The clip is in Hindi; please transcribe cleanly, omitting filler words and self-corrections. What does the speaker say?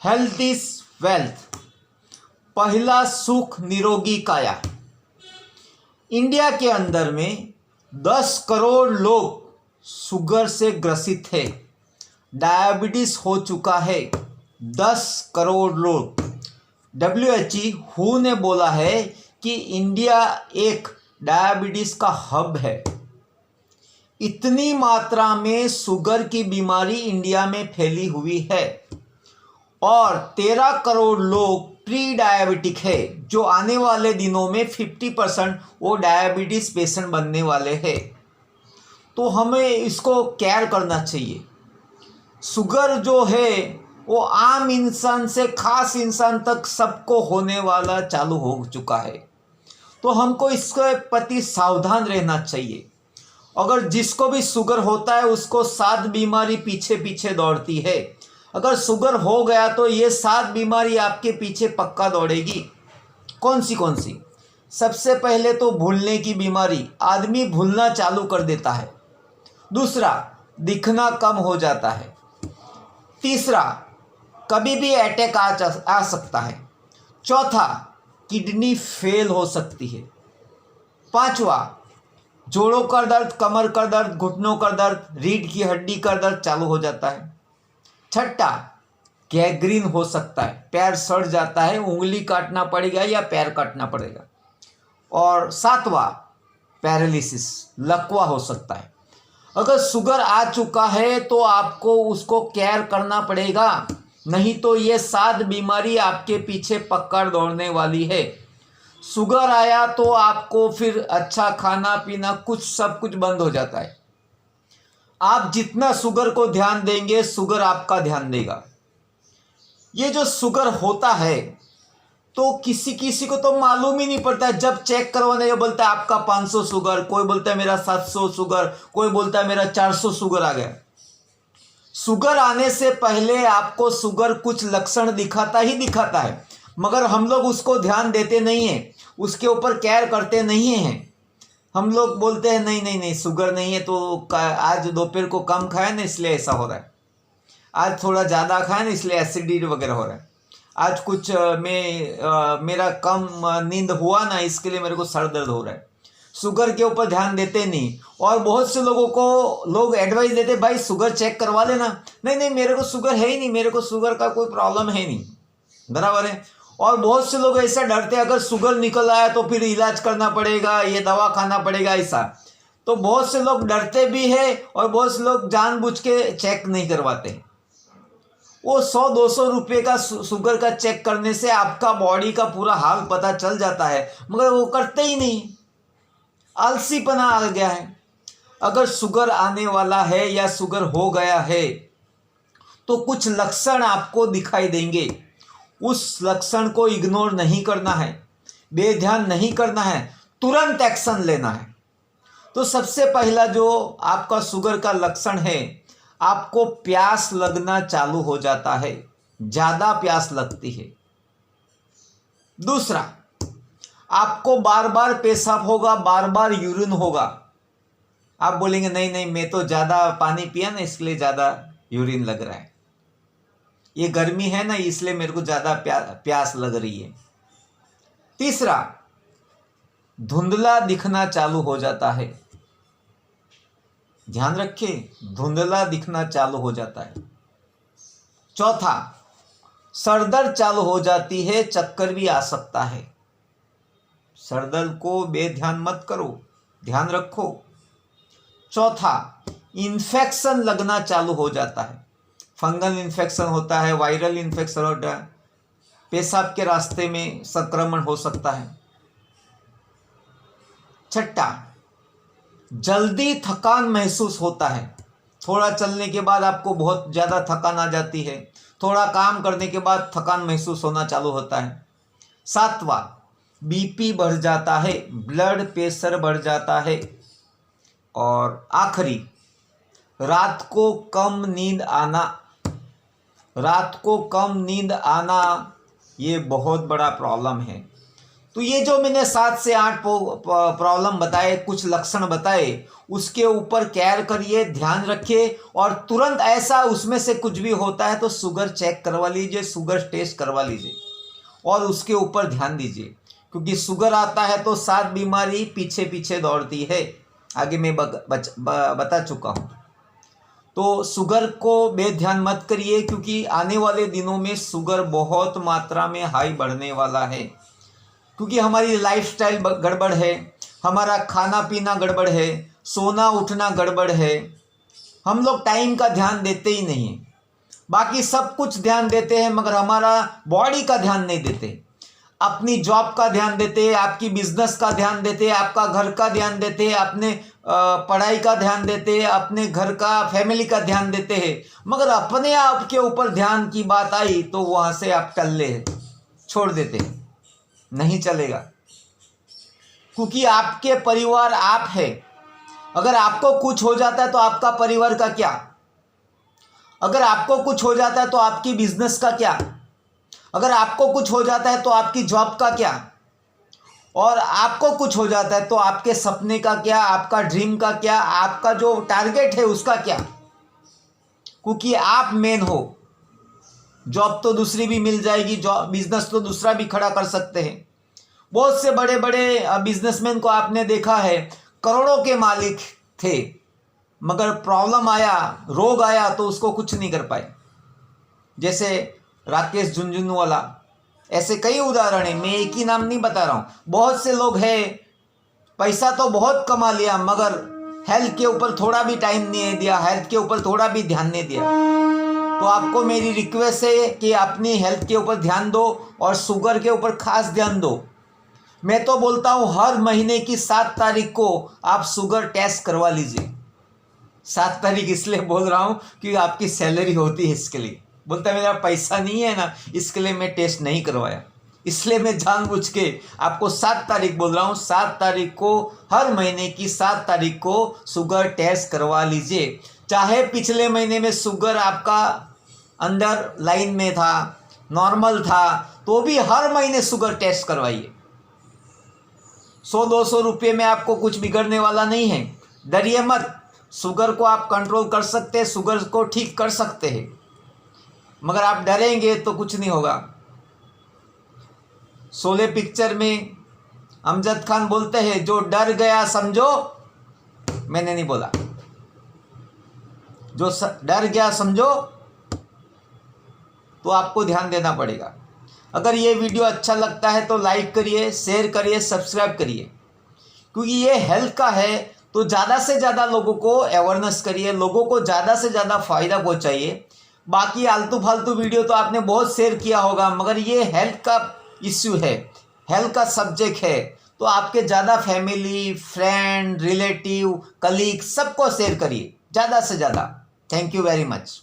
Health is wealth. पहला सुख निरोगी काया। इंडिया के अंदर में 10 करोड़ लोग शुगर से ग्रसित है, डायबिटीज हो चुका है 10 करोड़ लोग। WHO ने बोला है कि इंडिया एक डायबिटीज का हब है। इतनी मात्रा में शुगर की बीमारी इंडिया में फैली हुई है और 13 करोड़ लोग प्री डायबिटिक है, जो आने वाले दिनों में 50% वो डायबिटीज पेशेंट बनने वाले हैं। तो हमें इसको केयर करना चाहिए। शुगर जो है वो आम इंसान से खास इंसान तक सबको होने वाला चालू हो चुका है, तो हमको इसके प्रति सावधान रहना चाहिए। अगर जिसको भी शुगर होता है उसको 7 बीमारी पीछे पीछे दौड़ती है। अगर शुगर हो गया तो ये 7 बीमारी आपके पीछे पक्का दौड़ेगी। कौन सी? सबसे पहले तो भूलने की बीमारी, आदमी भूलना चालू कर देता है। दूसरा, दिखना कम हो जाता है। तीसरा, कभी भी अटैक आ सकता है। चौथा, किडनी फेल हो सकती है। पांचवा, जोड़ों का दर्द, कमर का दर्द, घुटनों का दर्द, रीढ़ की हड्डी का दर्द चालू हो जाता है। छठा, गैंग्रीन हो सकता है, पैर सड़ जाता है, उंगली काटना पड़ेगा या पैर काटना पड़ेगा। और सातवां, पैरालिसिस, लकवा हो सकता है। अगर शुगर आ चुका है तो आपको उसको केयर करना पड़ेगा, नहीं तो ये 7 बीमारी आपके पीछे पक्का दौड़ने वाली है। शुगर आया तो आपको फिर अच्छा खाना पीना सब कुछ बंद हो जाता है। आप जितना शुगर को ध्यान देंगे, शुगर आपका ध्यान देगा। ये जो शुगर होता है तो किसी किसी को तो मालूम ही नहीं पड़ता है। जब चेक करवाने बोलता है आपका 500 शुगर, कोई बोलता है मेरा 700 शुगर, कोई बोलता है मेरा 400 शुगर आ गया। शुगर आने से पहले आपको शुगर कुछ लक्षण दिखाता है, मगर हम लोग उसको ध्यान देते नहीं हैं, उसके ऊपर केयर करते नहीं हैं। हम लोग बोलते हैं नहीं शुगर नहीं है, तो आज दोपहर को कम खाया ना इसलिए ऐसा हो रहा है, आज थोड़ा ज़्यादा खाया ना इसलिए एसिडिटी वगैरह हो रहा है, आज कुछ मेरा कम नींद हुआ ना इसके लिए मेरे को सर दर्द हो रहा है। शुगर के ऊपर ध्यान देते नहीं। और बहुत से लोगों को लोग एडवाइस देते, भाई शुगर चेक करवा लेना। नहीं मेरे को शुगर है ही नहीं, मेरे को शुगर का कोई प्रॉब्लम है नहीं, बराबर है। और बहुत से लोग ऐसा डरते हैं अगर शुगर निकल आया तो फिर इलाज करना पड़ेगा, ये दवा खाना पड़ेगा, ऐसा। तो बहुत से लोग डरते भी है और बहुत से लोग जानबूझ के चेक नहीं करवाते। वो 100-200 रुपये का शुगर का चेक करने से आपका बॉडी का पूरा हाल पता चल जाता है, मगर वो करते ही नहीं। आलसीपना आ गया है। अगर शुगर आने वाला है या शुगर हो गया है तो कुछ लक्षण आपको दिखाई देंगे। उस लक्षण को इग्नोर नहीं करना है, बेध्यान नहीं करना है, तुरंत एक्शन लेना है। तो सबसे पहला जो आपका शुगर का लक्षण है, आपको प्यास लगना चालू हो जाता है, ज़्यादा प्यास लगती है। दूसरा, आपको बार बार पेशाब होगा, बार बार यूरिन होगा। आप बोलेंगे नहीं मैं तो ज़्यादा पानी पिया ना इसलिए ज़्यादा यूरिन लग रहा है, ये गर्मी है ना इसलिए मेरे को ज़्यादा प्यास लग रही है। तीसरा, धुंधला दिखना चालू हो जाता है। ध्यान रखिए, धुंधला दिखना चालू हो जाता है। चौथा, सरदर्द चालू हो जाती है, चक्कर भी आ सकता है। सरदर्द को बेध्यान मत करो, ध्यान रखो। चौथा, इन्फेक्शन लगना चालू हो जाता है। फंगल इन्फेक्शन होता है, वायरल इन्फेक्शन होता है, पेशाब के रास्ते में संक्रमण हो सकता है। छठा, जल्दी थकान महसूस होता है। थोड़ा चलने के बाद आपको बहुत ज़्यादा थकान आ जाती है, थोड़ा काम करने के बाद थकान महसूस होना चालू होता है। सातवां, बीपी बढ़ जाता है, ब्लड प्रेशर बढ़ जाता है। और आखिरी, रात को कम नींद आना, ये बहुत बड़ा प्रॉब्लम है। तो ये जो मैंने 7 से 8 प्रॉब्लम बताए, कुछ लक्षण बताए, उसके ऊपर केयर करिए, ध्यान रखिए और तुरंत ऐसा उसमें से कुछ भी होता है तो शुगर चेक करवा लीजिए, शुगर टेस्ट करवा लीजिए और उसके ऊपर ध्यान दीजिए, क्योंकि शुगर आता है तो 7 बीमारी पीछे पीछे दौड़ती है, आगे मैं बता चुका हूँ। तो शुगर को बेध्यान मत करिए, क्योंकि आने वाले दिनों में शुगर बहुत मात्रा में हाई बढ़ने वाला है, क्योंकि हमारी लाइफस्टाइल गड़बड़ है, हमारा खाना पीना गड़बड़ है, सोना उठना गड़बड़ है, हम लोग टाइम का ध्यान देते ही नहीं हैं। बाकी सब कुछ ध्यान देते हैं मगर हमारा बॉडी का ध्यान नहीं देते। अपनी जॉब का ध्यान देते हैं, आपकी बिजनेस का ध्यान देते हैं, आपका घर का ध्यान देते हैं, अपने पढ़ाई का ध्यान देते हैं, अपने घर का फैमिली का ध्यान देते हैं, मगर अपने आप के ऊपर ध्यान की बात आई तो वहाँ से आप टल्ले छोड़ देते हैं, नहीं चलेगा। क्योंकि आपके परिवार आप है, अगर आपको कुछ हो जाता है तो आपका परिवार का क्या, अगर आपको कुछ हो जाता है तो आपकी बिजनेस का क्या, अगर आपको कुछ हो जाता है तो आपकी जॉब का क्या, और आपको कुछ हो जाता है तो आपके सपने का क्या, आपका ड्रीम का क्या, आपका जो टारगेट है उसका क्या। क्योंकि आप मेन हो। जॉब तो दूसरी भी मिल जाएगी, जॉब बिजनेस तो दूसरा भी खड़ा कर सकते हैं। बहुत से बड़े बड़े बिजनेसमैन को आपने देखा है, करोड़ों के मालिक थे, मगर प्रॉब्लम आया, रोग आया तो उसको कुछ नहीं कर पाए। जैसे राकेश झुनझुनवाला, ऐसे कई उदाहरण हैं, मैं एक ही नाम नहीं बता रहा हूँ। बहुत से लोग हैं, पैसा तो बहुत कमा लिया मगर हेल्थ के ऊपर थोड़ा भी टाइम नहीं दिया, हेल्थ के ऊपर थोड़ा भी ध्यान नहीं दिया। तो आपको मेरी रिक्वेस्ट है कि अपनी हेल्थ के ऊपर ध्यान दो और शुगर के ऊपर खास ध्यान दो। मैं तो बोलता हूँ हर महीने की 7 तारीख को आप शुगर टेस्ट करवा लीजिए। 7 तारीख इसलिए बोल रहा हूँ कि आपकी सैलरी होती है, इसके लिए बोलता है मेरा पैसा नहीं है ना, इसके लिए मैं टेस्ट नहीं करवाया। इसलिए मैं जानबूझ के आपको 7 तारीख बोल रहा हूँ। 7 तारीख को, हर महीने की 7 तारीख को शुगर टेस्ट करवा लीजिए। चाहे पिछले महीने में शुगर आपका अंदर लाइन में था, नॉर्मल था, तो भी हर महीने शुगर टेस्ट करवाइए। 100-200 रुपये में आपको कुछ बिगड़ने वाला नहीं है। डरिए मत, शुगर को आप कंट्रोल कर सकते हैं, शुगर को ठीक कर सकते हैं, मगर आप डरेंगे तो कुछ नहीं होगा। शोले पिक्चर में अमजद खान बोलते हैं, जो डर गया समझो, मैंने नहीं बोला, जो डर गया समझो, तो आपको ध्यान देना पड़ेगा। अगर ये वीडियो अच्छा लगता है तो लाइक करिए, शेयर करिए, सब्सक्राइब करिए, क्योंकि ये हेल्थ का है तो ज़्यादा से ज़्यादा लोगों को अवेयरनेस करिए, लोगों को ज़्यादा से ज़्यादा फ़ायदा पहुँचाइए। बाकी आलतू फालतू वीडियो तो आपने बहुत शेयर किया होगा, मगर ये हेल्थ का इश्यू है, हेल्थ का सब्जेक्ट है, तो आपके ज़्यादा फैमिली, फ्रेंड, रिलेटिव, कलीग सबको शेयर करिए ज़्यादा से ज़्यादा। Thank you very much.